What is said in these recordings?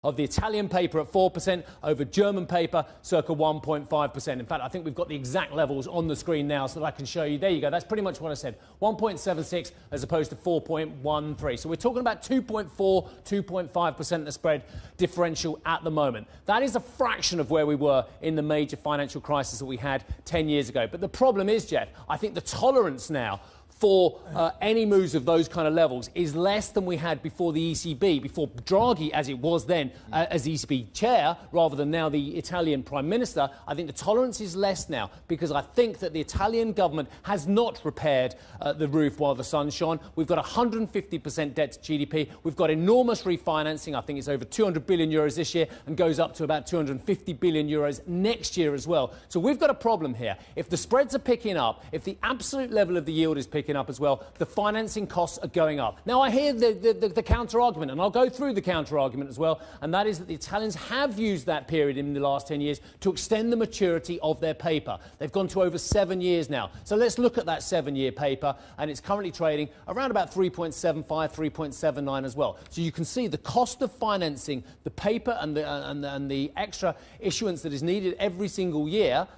of the Italian paper at 4% over German paper circa 1.5%. In fact, I think we've got the exact levels on the screen now so that I can show you. There you go. That's pretty much what I said. 1.76 as opposed to 4.13. So we're talking about 2.4, 2.5% the spread differential at the moment. That is a fraction of where we were in the major financial crisis that we had 10 years ago. But the problem is, Jeff, I think the tolerance now for any moves of those kind of levels is less than we had before the ECB, before Draghi, as it was then, as ECB chair, rather than now the Italian Prime Minister. I think the tolerance is less now because I think that the Italian government has not repaired the roof while the sun shone. We've got 150% debt to GDP. We've got enormous refinancing. I think it's over 200 billion euros this year and goes up to about 250 billion euros next year as well. So we've got a problem here. If the spreads are picking up, if the absolute level of the yield is picking up as well, the financing costs are going up. Now, I hear the counter-argument, and I'll go through the counter-argument as well, and that is that the Italians have used that period in the last 10 years to extend the maturity of their paper. They've gone to over 7 years now. So let's look at that 7-year paper, and it's currently trading around about 3.75, 3.79 as well. So you can see the cost of financing the paper and the extra issuance that is needed every single year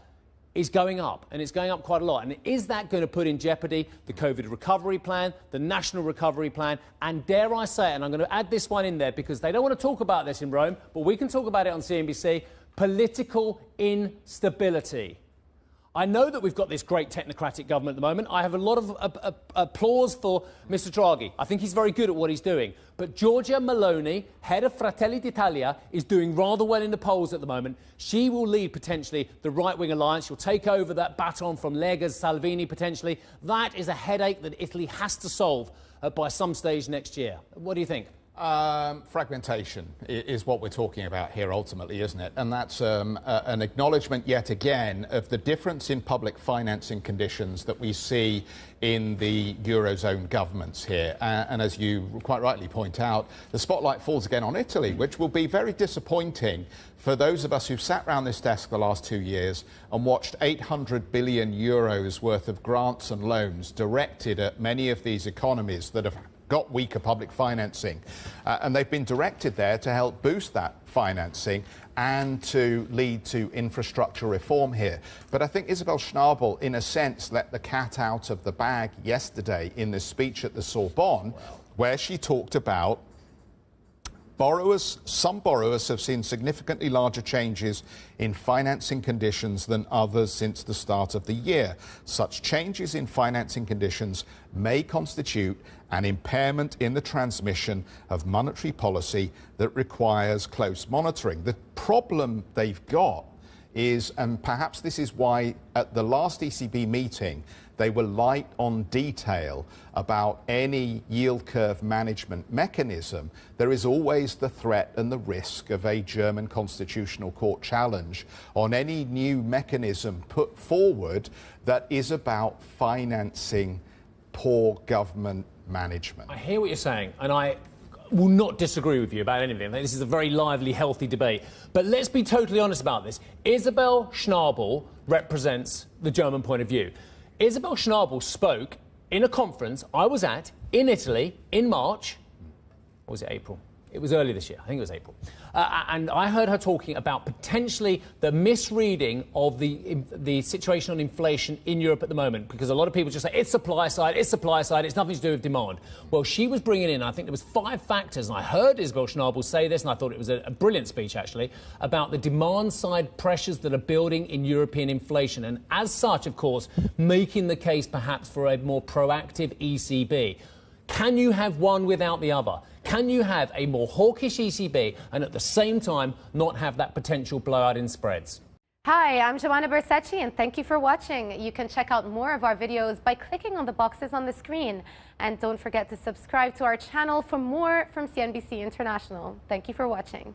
is going up, and it's going up quite a lot. And is that going to put in jeopardy the COVID recovery plan, the national recovery plan, and dare I say it, and I'm going to add this one in there because they don't want to talk about this in Rome, but we can talk about it on CNBC, political instability. I know that we've got this great technocratic government at the moment. I have a lot of applause for Mr. Draghi. I think he's very good at what he's doing. But Giorgia Meloni, head of Fratelli d'Italia, is doing rather well in the polls at the moment. She will lead potentially the right-wing alliance. She'll take over that baton from Lega's Salvini potentially. That is a headache that Italy has to solve by some stage next year. What do you think? Fragmentation is what we're talking about here ultimately, isn't it? And that's an acknowledgement yet again of the difference in public financing conditions that we see in the Eurozone governments here. And as you quite rightly point out, the spotlight falls again on Italy, which will be very disappointing for those of us who've sat around this desk the last 2 years and watched 800 billion euros worth of grants and loans directed at many of these economies that have got weaker public financing, and they've been directed there to help boost that financing and to lead to infrastructure reform here. But I think Isabel Schnabel, in a sense, let the cat out of the bag yesterday in this speech at the Sorbonne, where she talked about some borrowers have seen significantly larger changes in financing conditions than others since the start of the year. Such changes in financing conditions may constitute an impairment in the transmission of monetary policy that requires close monitoring. The problem they've got is, and perhaps this is why at the last ECB meeting they were light on detail about any yield curve management mechanism, there is always the threat and the risk of a German Constitutional Court challenge on any new mechanism put forward that is about financing poor government management. I hear what you're saying, and I will not disagree with you about anything. This is a very lively, healthy debate. But let's be totally honest about this. Isabel Schnabel represents the German point of view. Isabel Schnabel spoke in a conference I was at in Italy in March. Or was it April? It was early this year. I think it was April. And I heard her talking about potentially the misreading of the situation on inflation in Europe at the moment, because a lot of people just say, it's supply side, it's nothing to do with demand. Well, she was bringing in, I think there was 5 factors, and I heard Isabel Schnabel say this, and I thought it was a brilliant speech, actually, about the demand side pressures that are building in European inflation, and as such, of course, making the case perhaps for a more proactive ECB. Can you have one without the other? Can you have a more hawkish ECB and at the same time not have that potential blowout in spreads? Hi, I'm Joanna Bersecci and thank you for watching. You can check out more of our videos by clicking on the boxes on the screen. And don't forget to subscribe to our channel for more from CNBC International. Thank you for watching.